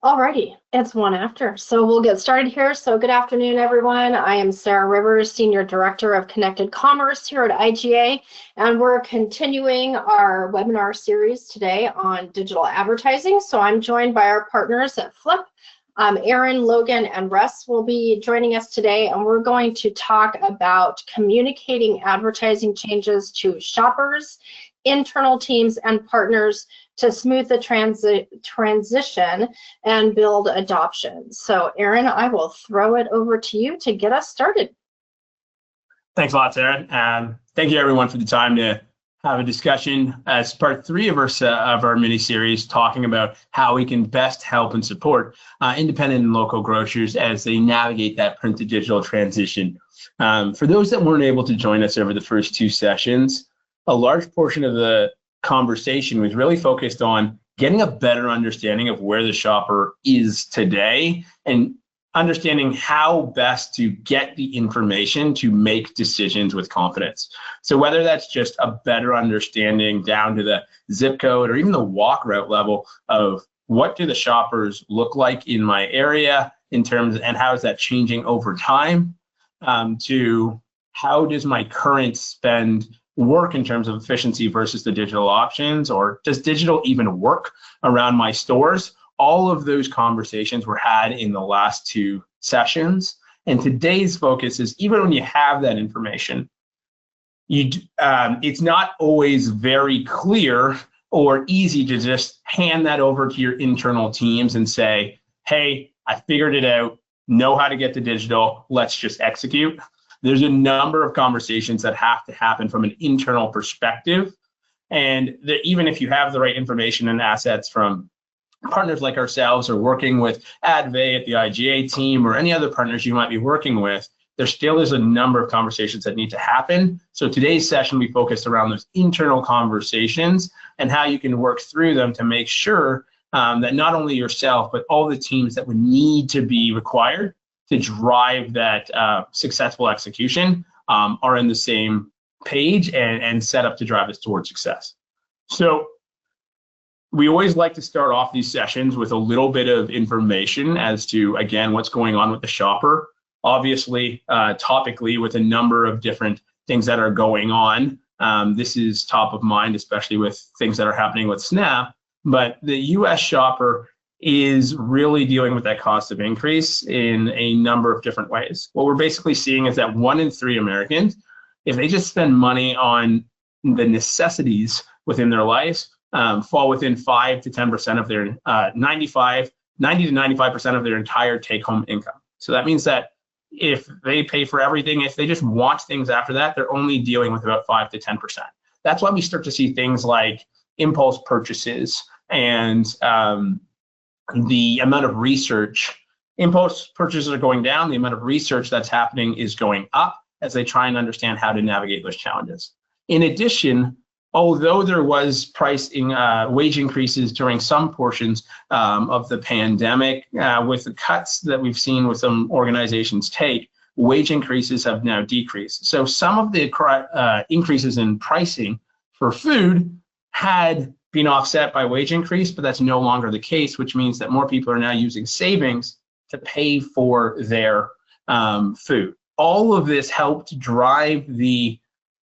Alrighty, it's 1 after, so we'll get started here. So good afternoon, everyone. I am Sarah Rivers, Senior Director of Connected Commerce here at IGA, and we're continuing our webinar series today on digital advertising. So I'm joined by our partners at Flipp. Aaron, Logan, and Russ will be joining us today, and we're going to talk about communicating advertising changes to shoppers, internal teams, and partners to smooth the transition and build adoption. So Aaron, I will throw it over to you to get us started. Thanks a lot, Sarah. Thank you everyone for the time to have a discussion as part 3 of our mini-series talking about how we can best help and support independent and local grocers as they navigate that print to digital transition. For those that weren't able to join us over the first 2 sessions, a large portion of the conversation was really focused on getting a better understanding of where the shopper is today and understanding how best to get the information to make decisions with confidence. So whether that's just a better understanding down to the zip code or even the walk route level of what do the shoppers look like in my area in terms, and how is that changing over time, to how does my current spend work in terms of efficiency versus the digital options, or does digital even work around my stores? All of those conversations were had in the last 2 sessions. And today's focus is, even when you have that information, it's not always very clear or easy to just hand that over to your internal teams and say, hey, I figured it out, know how to get to digital, let's just execute. There's a number of conversations that have to happen from an internal perspective. And even if you have the right information and assets from partners like ourselves, or working with Advay at the IGA team, or any other partners you might be working with, there still is a number of conversations that need to happen. So today's session, we focused around those internal conversations and how you can work through them to make sure that not only yourself, but all the teams that would need to be required to drive that successful execution are in the same page and set up to drive us towards success. So we always like to start off these sessions with a little bit of information as to, again, what's going on with the shopper. Obviously, topically, with a number of different things that are going on, this is top of mind, especially with things that are happening with SNAP. But the US shopper is really dealing with that cost of increase in a number of different ways. What we're basically seeing is that 1 in 3 Americans, if they just spend money on the necessities within their lives, fall within 5 to 10% of their 90 to 95% of their entire take-home income. So that means that if they pay for everything, if they just want things after that, they're only dealing with about 5 to 10%. That's why we start to see things like impulse purchases and the amount of research. Impulse purchases are going down, the amount of research that's happening is going up as they try and understand how to navigate those challenges. In addition, although there was wage increases during some portions of the pandemic, with the cuts that we've seen with some organizations take, wage increases have now decreased. So some of the increases in pricing for food had been offset by wage increase, but that's no longer the case, which means that more people are now using savings to pay for their food. All of this helped drive the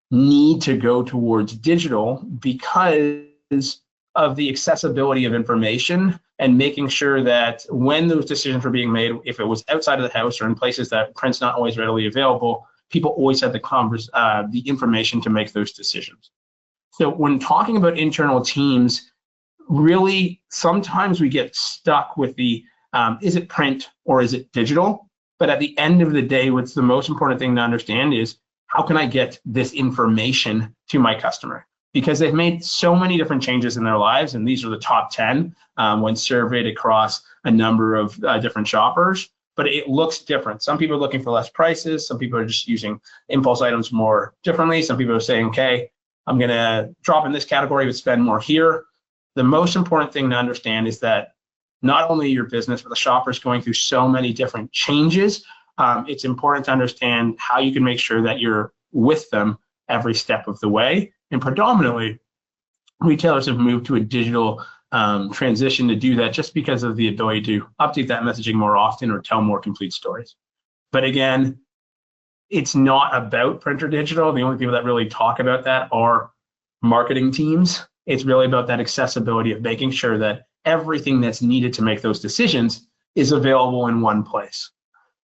need to go towards digital because of the accessibility of information and making sure that when those decisions were being made, if it was outside of the house or in places that print's not always readily available, people always had the information to make those decisions. So when talking about internal teams, really sometimes we get stuck with the, is it print or is it digital? But at the end of the day, what's the most important thing to understand is, how can I get this information to my customer? Because they've made so many different changes in their lives, and these are the top 10 when surveyed across a number of different shoppers, but it looks different. Some people are looking for less prices, some people are just using impulse items more differently, some people are saying, okay, I'm gonna drop in this category but spend more here. The most important thing to understand is that not only your business, but the shopper is going through so many different changes. It's important to understand how you can make sure that you're with them every step of the way. And predominantly, retailers have moved to a digital transition to do that just because of the ability to update that messaging more often or tell more complete stories. But again, it's not about print or digital. The only people that really talk about that are marketing teams. It's really about that accessibility of making sure that everything that's needed to make those decisions is available in one place.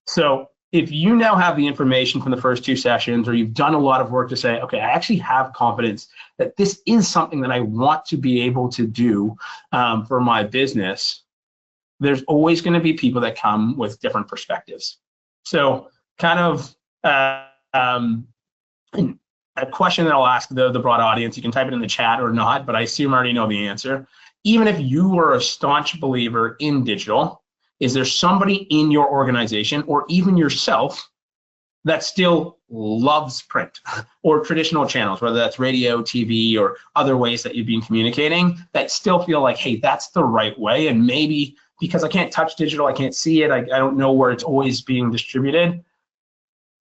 So if you now have the information from the first 2 sessions, or you've done a lot of work to say, okay, I actually have confidence that this is something that I want to be able to do for my business, there's always going to be people that come with different perspectives. So kind of a question that I'll ask the broad audience, you can type it in the chat or not, but I assume I already know the answer. Even if you were a staunch believer in digital, is there somebody in your organization or even yourself that still loves print or traditional channels, whether that's radio, TV, or other ways that you've been communicating, that still feel like, hey, that's the right way? And maybe because I can't touch digital, I can't see it, I don't know where it's always being distributed,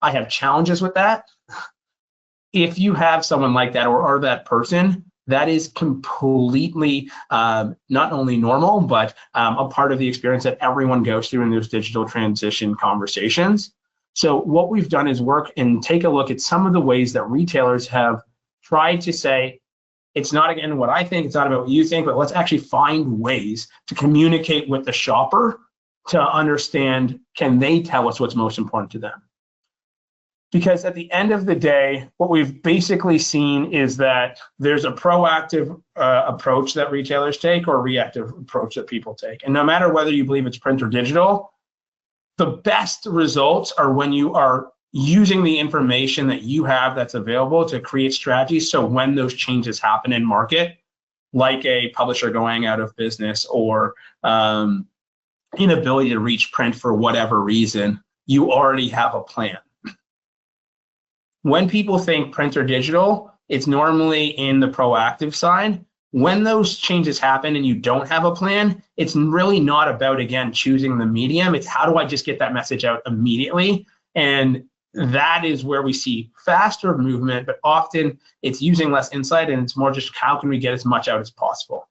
I have challenges with that. If you have someone like that or are that person, that is completely not only normal, but a part of the experience that everyone goes through in those digital transition conversations. So what we've done is work and take a look at some of the ways that retailers have tried to say, it's not, again, what I think, it's not about what you think, but let's actually find ways to communicate with the shopper to understand, can they tell us what's most important to them? Because at the end of the day, what we've basically seen is that there's a proactive approach that retailers take or a reactive approach that people take. And no matter whether you believe it's print or digital, the best results are when you are using the information that you have that's available to create strategies. So when those changes happen in market, like a publisher going out of business or inability to reach print for whatever reason, you already have a plan. When people think print or digital, it's normally in the proactive side. When those changes happen and you don't have a plan, it's really not about, again, choosing the medium. It's how do I just get that message out immediately? And that is where we see faster movement, but often it's using less insight and it's more just how can we get as much out as possible.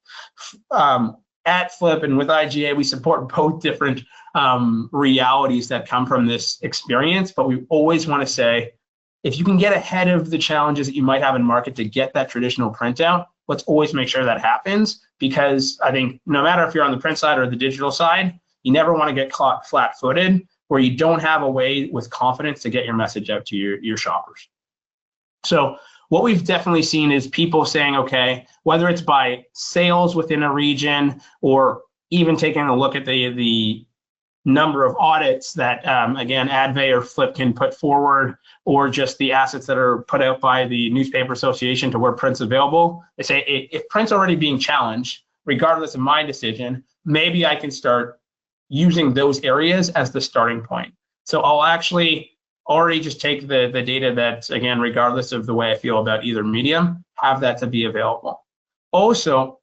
At Flipp and with IGA, we support both different realities that come from this experience, but we always want to say, if you can get ahead of the challenges that you might have in market to get that traditional printout, let's always make sure that happens, because I think no matter if you're on the print side or the digital side, you never want to get caught flat-footed where you don't have a way with confidence to get your message out to your shoppers. So what we've definitely seen is people saying, okay, whether it's by sales within a region or even taking a look at the number of audits that, again, Advay or Flipp can put forward, or just the assets that are put out by the newspaper association to where print's available. They say, if print's already being challenged, regardless of my decision, maybe I can start using those areas as the starting point. So I'll actually already just take the data that, again, regardless of the way I feel about either medium, have that to be available. Also,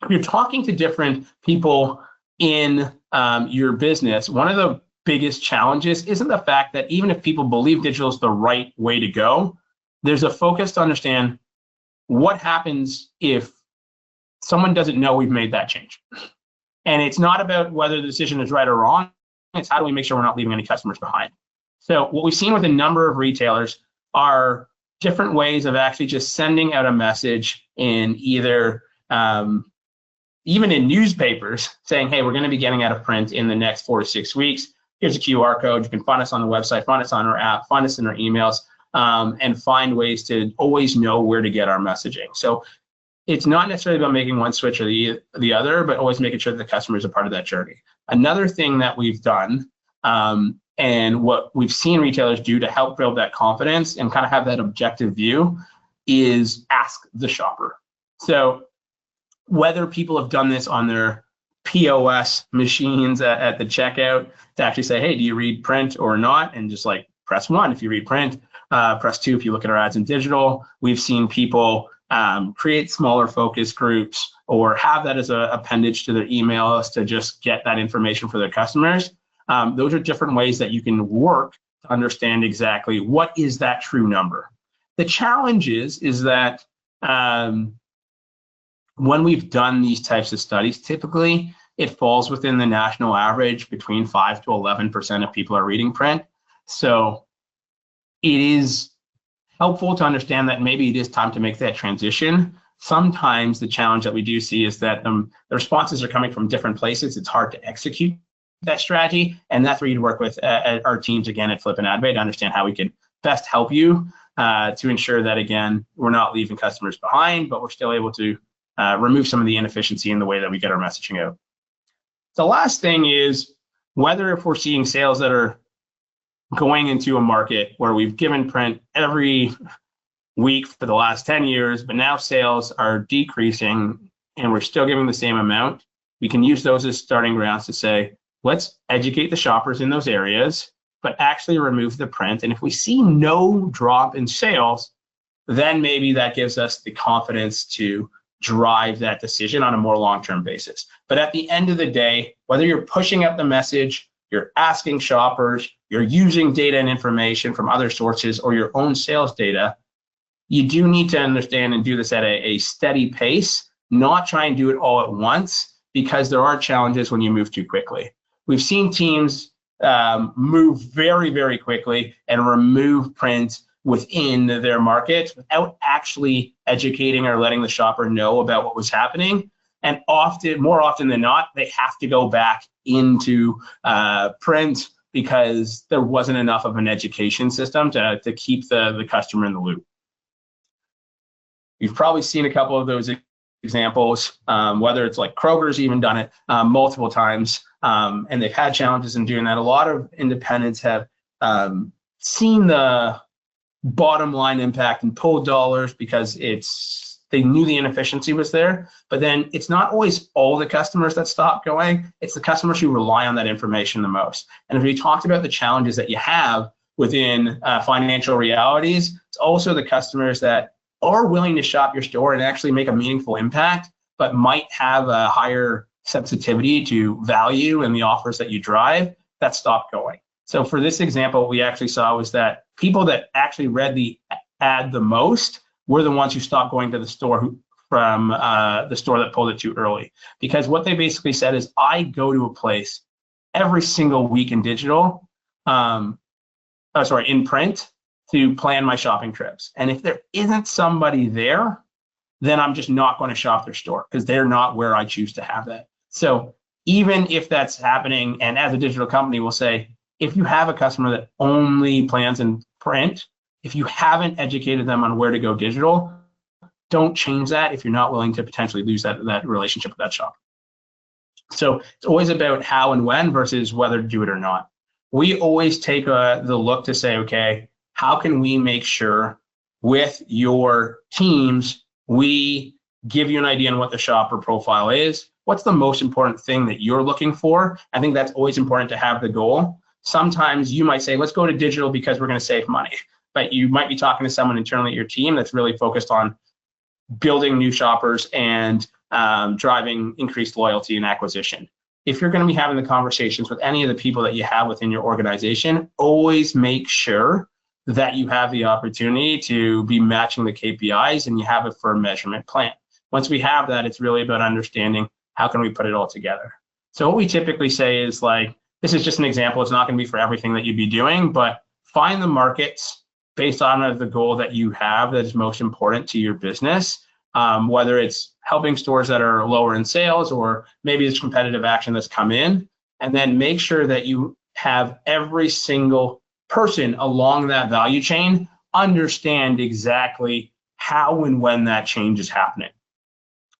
if you're talking to different people in your business, one of the biggest challenges isn't the fact that even if people believe digital is the right way to go, there's a focus to understand what happens if someone doesn't know we've made that change. And it's not about whether the decision is right or wrong, it's how do we make sure we're not leaving any customers behind. So what we've seen with a number of retailers are different ways of actually just sending out a message in either even in newspapers saying, hey, we're going to be getting out of print in the next 4 to 6 weeks. Here's a QR code. You can find us on the website, find us on our app, find us in our emails, and find ways to always know where to get our messaging. So it's not necessarily about making one switch or the other, but always making sure that the customer is a part of that journey. Another thing that we've done and what we've seen retailers do to help build that confidence and kind of have that objective view is ask the shopper. So whether people have done this on their POS machines at the checkout to actually say, hey, do you read print or not? And just like press 1 if you read print, press 2 if you look at our ads in digital. We've seen people create smaller focus groups or have that as an appendage to their emails to just get that information for their customers. Those are different ways that you can work to understand exactly what is that true number. The challenge is that when we've done these types of studies, typically it falls within the national average. Between 5 to 11% of people are reading print. So it is helpful to understand that maybe it is time to make that transition. Sometimes the challenge that we do see is that the responses are coming from different places. It's hard to execute that strategy, and that's where you'd work with our teams again at Flipp and Adbay to understand how we can best help you to ensure that, again, we're not leaving customers behind, but we're still able to remove some of the inefficiency in the way that we get our messaging out. The last thing is whether if we're seeing sales that are going into a market where we've given print every week for the last 10 years, but now sales are decreasing and we're still giving the same amount, we can use those as starting grounds to say, let's educate the shoppers in those areas, but actually remove the print. And if we see no drop in sales, then maybe that gives us the confidence to drive that decision on a more long-term basis. But at the end of the day, whether you're pushing out the message, you're asking shoppers, you're using data and information from other sources or your own sales data, you do need to understand and do this at a steady pace, not try and do it all at once, because there are challenges when you move too quickly. We've seen teams move very, very quickly and remove print within their markets without actually educating or letting the shopper know about what was happening. And often, more often than not, they have to go back into print because there wasn't enough of an education system to keep the customer in the loop. You've probably seen a couple of those examples, whether it's like Kroger's even done it multiple times, and they've had challenges in doing that. A lot of independents have seen the bottom line impact and pulled dollars because they knew the inefficiency was there, but then it's not always all the customers that stop going, it's the customers who rely on that information the most. And if we talked about the challenges that you have within financial realities, it's also the customers that are willing to shop your store and actually make a meaningful impact, but might have a higher sensitivity to value and the offers that you drive that stop going. So for this example, what we actually saw was that people that actually read the ad the most were the ones who stopped going to the store from the store that pulled it too early. Because what they basically said is, I go to a place every single week in digital, in print, to plan my shopping trips. And if there isn't somebody there, then I'm just not going to shop their store because they're not where I choose to have that. So even if that's happening, and as a digital company, we'll say, if you have a customer that only plans in print, if you haven't educated them on where to go digital, don't change that if you're not willing to potentially lose that relationship with that shopper. So it's always about how and when versus whether to do it or not. We always take the look to say, okay, how can we make sure with your teams, we give you an idea on what the shopper profile is? What's the most important thing that you're looking for? I think that's always important to have the goal. Sometimes you might say, let's go to digital because we're going to save money. But you might be talking to someone internally at your team that's really focused on building new shoppers and driving increased loyalty and acquisition. If you're going to be having the conversations with any of the people that you have within your organization, always make sure that you have the opportunity to be matching the KPIs and you have a firm measurement plan. Once we have that, it's really about understanding how can we put it all together. So what we typically say is, like, this is just an example. It's not going to be for everything that you'd be doing, but find the markets based on the goal that you have that is most important to your business, whether it's helping stores that are lower in sales or maybe it's competitive action that's come in, and then make sure that you have every single person along that value chain understand exactly how and when that change is happening.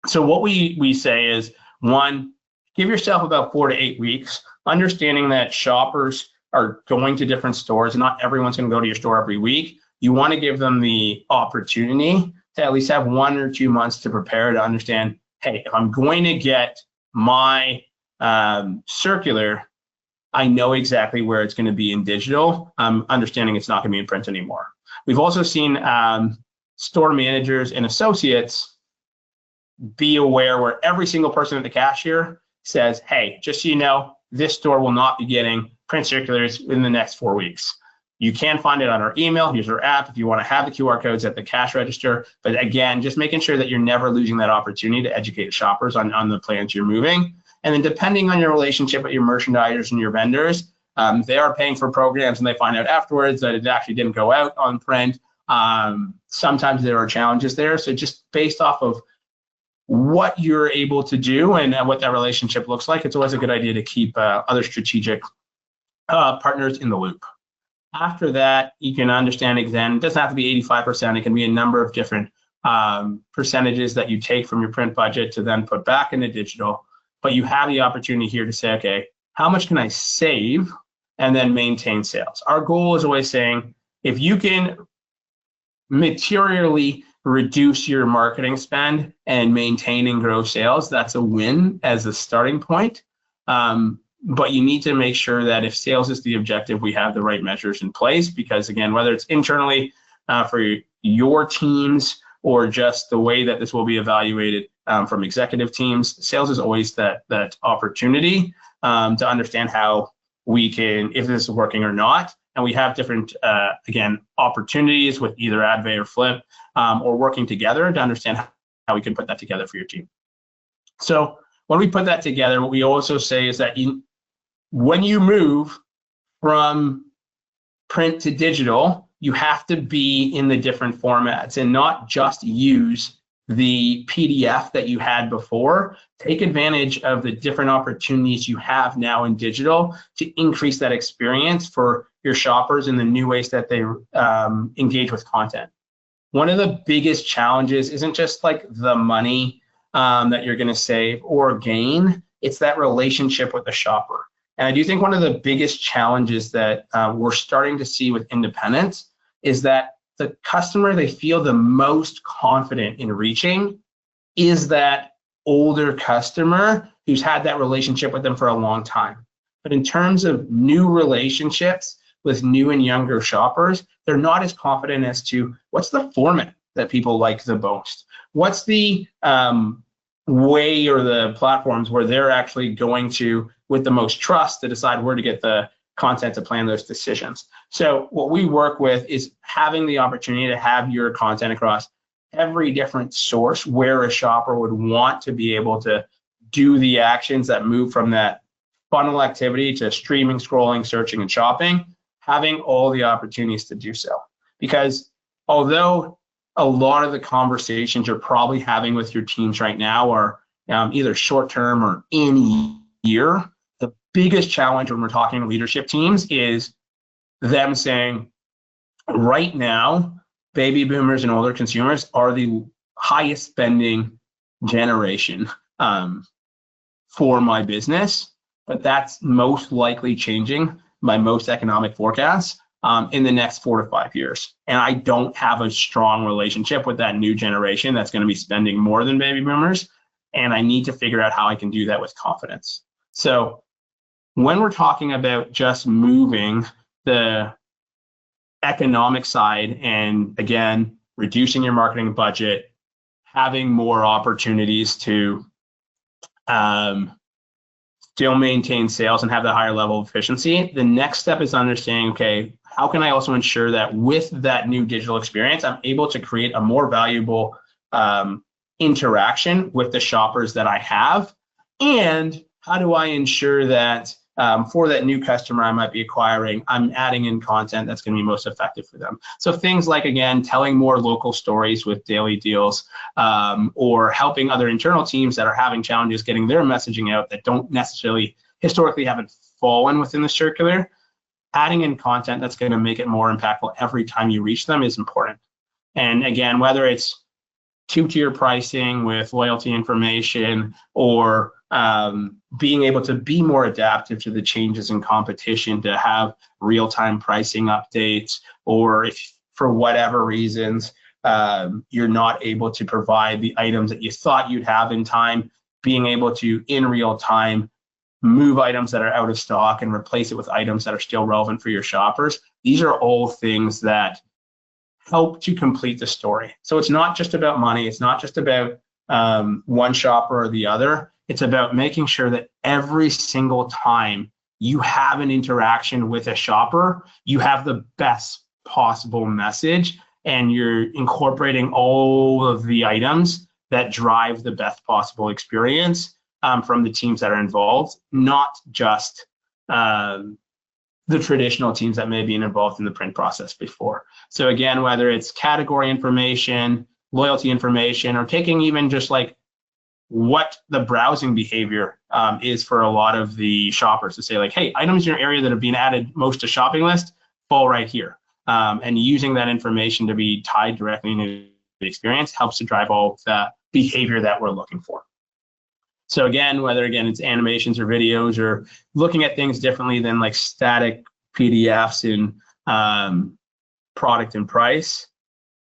So what we say is, one, give yourself about 4 to 8 weeks, understanding that shoppers are going to different stores and not everyone's going to go to your store every week. You want to give them the opportunity to at least have 1 or 2 months to prepare to understand, hey, if I'm going to get my circular, I know exactly where it's going to be in digital. I'm understanding it's not going to be in print anymore. We've also seen store managers and associates be aware where every single person at the cashier says, hey, just so you know, this store will not be getting print circulars in the next 4 weeks. You can find it on our email. Here's our app if you want to have the QR codes at the cash register. But again, just making sure that you're never losing that opportunity to educate shoppers on the plans you're moving. And then depending on your relationship with your merchandisers and your vendors, they are paying for programs and they find out afterwards that it actually didn't go out on print. Sometimes there are challenges there. So just based off of what you're able to do and what that relationship looks like, it's always a good idea to keep other strategic partners in the loop. After that, you can understand again, it doesn't have to be 85%. It can be a number of different percentages that you take from your print budget to then put back into digital. But you have the opportunity here to say, okay, how much can I save and then maintain sales? Our goal is always saying, if you can materially reduce your marketing spend and maintain and grow sales, that's a win as a starting point. But you need to make sure that if sales is the objective, we have the right measures in place, because again, whether it's internally for your teams or just the way that this will be evaluated from executive teams, sales is always that opportunity to understand how we can, if this is working or not. And we have different, again, opportunities with either Advay or Flipp or working together to understand how we can put that together for your team. So when we put that together, what we also say is that when you move from print to digital, you have to be in the different formats and not just use the PDF that you had before. Take advantage of the different opportunities you have now in digital to increase that experience for your shoppers in the new ways that they engage with content. One of the biggest challenges isn't just like the money that you're going to save or gain, it's that relationship with the shopper. And I do think one of the biggest challenges that we're starting to see with independents is that the customer they feel the most confident in reaching is that older customer who's had that relationship with them for a long time. But in terms of new relationships with new and younger shoppers, they're not as confident as to what's the format that people like the most. What's the way or the platforms where they're actually going to with the most trust to decide where to get the content to plan those decisions. So what we work with is having the opportunity to have your content across every different source where a shopper would want to be able to do the actions that move from that funnel activity to streaming, scrolling, searching, and shopping, having all the opportunities to do so. Because although a lot of the conversations you're probably having with your teams right now are either short-term or in year, the biggest challenge when we're talking to leadership teams is them saying, right now, baby boomers and older consumers are the highest spending generation for my business, but that's most likely changing by most economic forecasts in the next 4 to 5 years. And I don't have a strong relationship with that new generation that's going to be spending more than baby boomers. And I need to figure out how I can do that with confidence. So when we're talking about just moving the economic side and again, reducing your marketing budget, having more opportunities to still maintain sales and have that higher level of efficiency, the next step is understanding, okay, how can I also ensure that with that new digital experience, I'm able to create a more valuable interaction with the shoppers that I have? And how do I ensure that for that new customer I might be acquiring, I'm adding in content that's going to be most effective for them? So things like, again, telling more local stories with daily deals, or helping other internal teams that are having challenges getting their messaging out that don't necessarily historically haven't fallen within the circular. Adding in content that's going to make it more impactful every time you reach them is important. And again, whether it's two-tier pricing with loyalty information or being able to be more adaptive to the changes in competition, to have real-time pricing updates, or if for whatever reasons you're not able to provide the items that you thought you'd have in time, being able to in real time move items that are out of stock and replace it with items that are still relevant for your shoppers. These are all things that help to complete the story. So it's not just about money. It's not just about one shopper or the other. It's about making sure that every single time you have an interaction with a shopper, you have the best possible message, and you're incorporating all of the items that drive the best possible experience from the teams that are involved, not just the traditional teams that may be involved in the print process before. So again, whether it's category information, loyalty information, or taking even just like what the browsing behavior is for a lot of the shoppers to say like, hey, items in your area that have been added most to shopping list fall right here. And using that information to be tied directly into the experience helps to drive all the behavior that we're looking for. So again, whether it's animations or videos or looking at things differently than like static PDFs and product and price,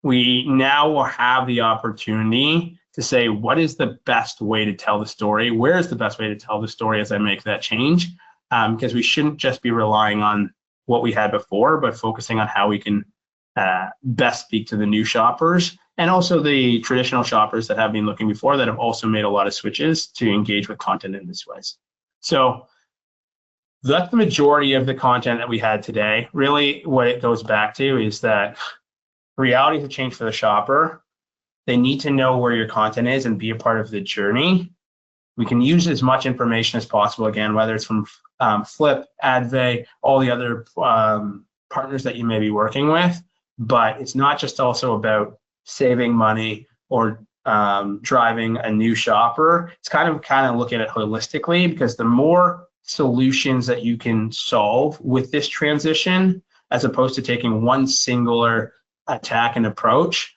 we now will have the opportunity to say, what is the best way to tell the story? Where is the best way to tell the story as I make that change? Because we shouldn't just be relying on what we had before, but focusing on how we can best speak to the new shoppers and also the traditional shoppers that have been looking before that have also made a lot of switches to engage with content in this ways. So that's the majority of the content that we had today. Really, what it goes back to is that reality has changed for the shopper. They need to know where your content is and be a part of the journey. We can use as much information as possible, again, whether it's from Flipp, Advay, all the other partners that you may be working with, but it's not just also about saving money or driving a new shopper. It's kind of look at it holistically, because the more solutions that you can solve with this transition, as opposed to taking one singular attack and approach,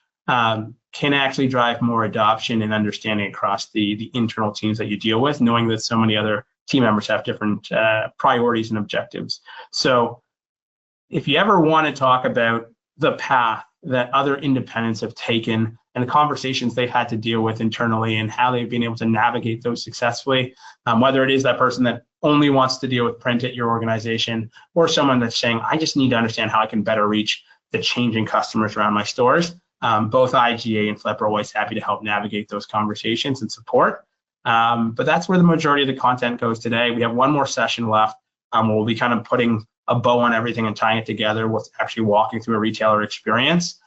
can actually drive more adoption and understanding across the internal teams that you deal with, knowing that so many other team members have different priorities and objectives. So if you ever want to talk about the path that other independents have taken and the conversations they've had to deal with internally and how they've been able to navigate those successfully, whether it is that person that only wants to deal with print at your organization or someone that's saying, I just need to understand how I can better reach the changing customers around my stores, both IGA and Flipp are always happy to help navigate those conversations and support. But that's where the majority of the content goes today. We have one more session left where we'll be kind of putting a bow on everything and tying it together with actually walking through a retailer experience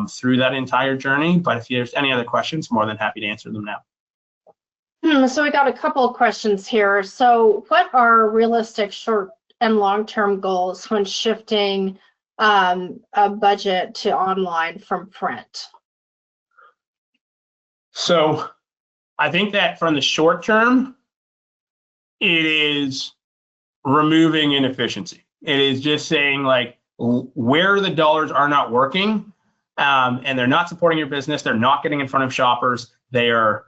through that entire journey. But if there's any other questions, more than happy to answer them now. So we got a couple of questions here. So what are realistic short and long-term goals when shifting a budget to online from print? So I think that from the short term, it is removing inefficiency. It is just saying like where the dollars are not working and they're not supporting your business, they're not getting in front of shoppers, they are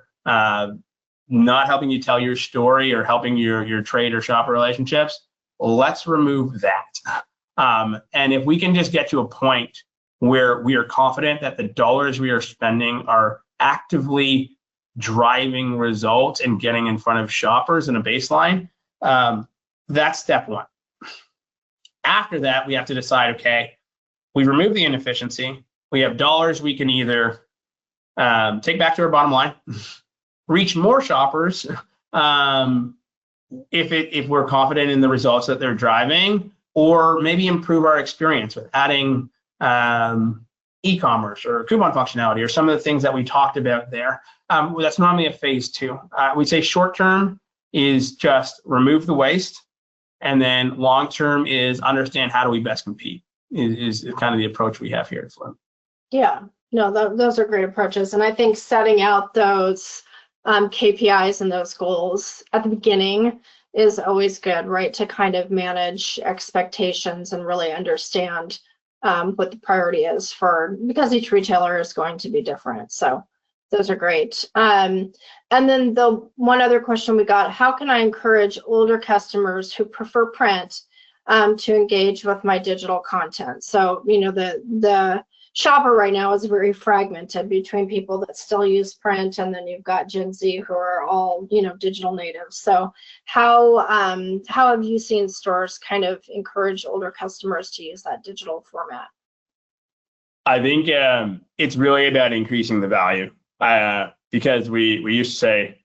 not helping you tell your story or helping your trade or shopper relationships. Let's remove that. And if we can just get to a point where we are confident that the dollars we are spending are actively driving results and getting in front of shoppers in a baseline, that's step one. After that, we have to decide, okay, we remove the inefficiency. We have dollars we can either take back to our bottom line, reach more shoppers if we're confident in the results that they're driving, or maybe improve our experience with adding e-commerce or coupon functionality or some of the things that we talked about there. That's normally a phase two. We'd say short term is just remove the waste, and then long term is understand how do we best compete is kind of the approach we have here at Flipp. Yeah, no, those are great approaches. And I think setting out those KPIs and those goals at the beginning is always good, right? To kind of manage expectations and really understand what the priority is because each retailer is going to be different. So those are great. And then the one other question we got, how can I encourage older customers who prefer print to engage with my digital content? So, the shopper right now is very fragmented between people that still use print, and then you've got Gen Z who are all, digital natives. So how have you seen stores kind of encourage older customers to use that digital format? I think it's really about increasing the value because we used to say,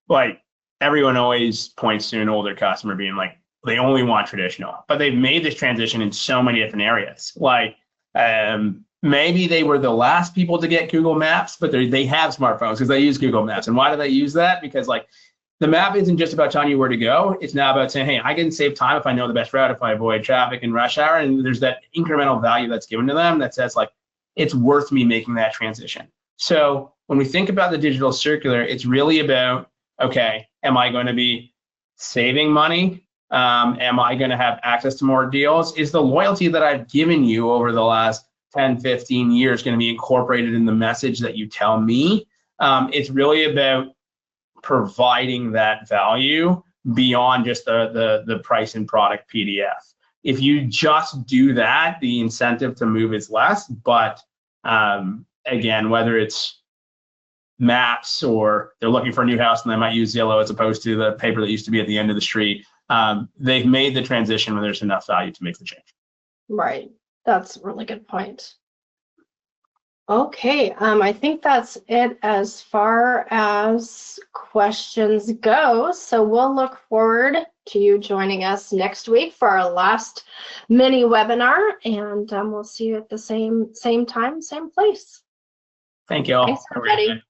like, everyone always points to an older customer being like, they only want traditional, but they've made this transition in so many different areas. Like maybe they were the last people to get Google Maps, but they have smartphones because they use Google Maps. And why do they use that? Because like the map isn't just about telling you where to go. It's now about saying, hey, I can save time if I know the best route, if I avoid traffic and rush hour. And there's that incremental value that's given to them that says like, it's worth me making that transition. So when we think about the digital circular, it's really about, okay, am I going to be saving money? Am I going to have access to more deals? Is the loyalty that I've given you over the last 10, 15 years going to be incorporated in the message that you tell me? It's really about providing that value beyond just the price and product PDF. If you just do that, the incentive to move is less. But again, whether it's maps or they're looking for a new house and they might use Zillow as opposed to the paper that used to be at the end of the street, they've made the transition when there's enough value to make the change. Right. That's a really good point. Okay, I think that's it as far as questions go. So we'll look forward to you joining us next week for our last mini webinar, and we'll see you at the same time, same place. Thank you all. Thanks, everybody.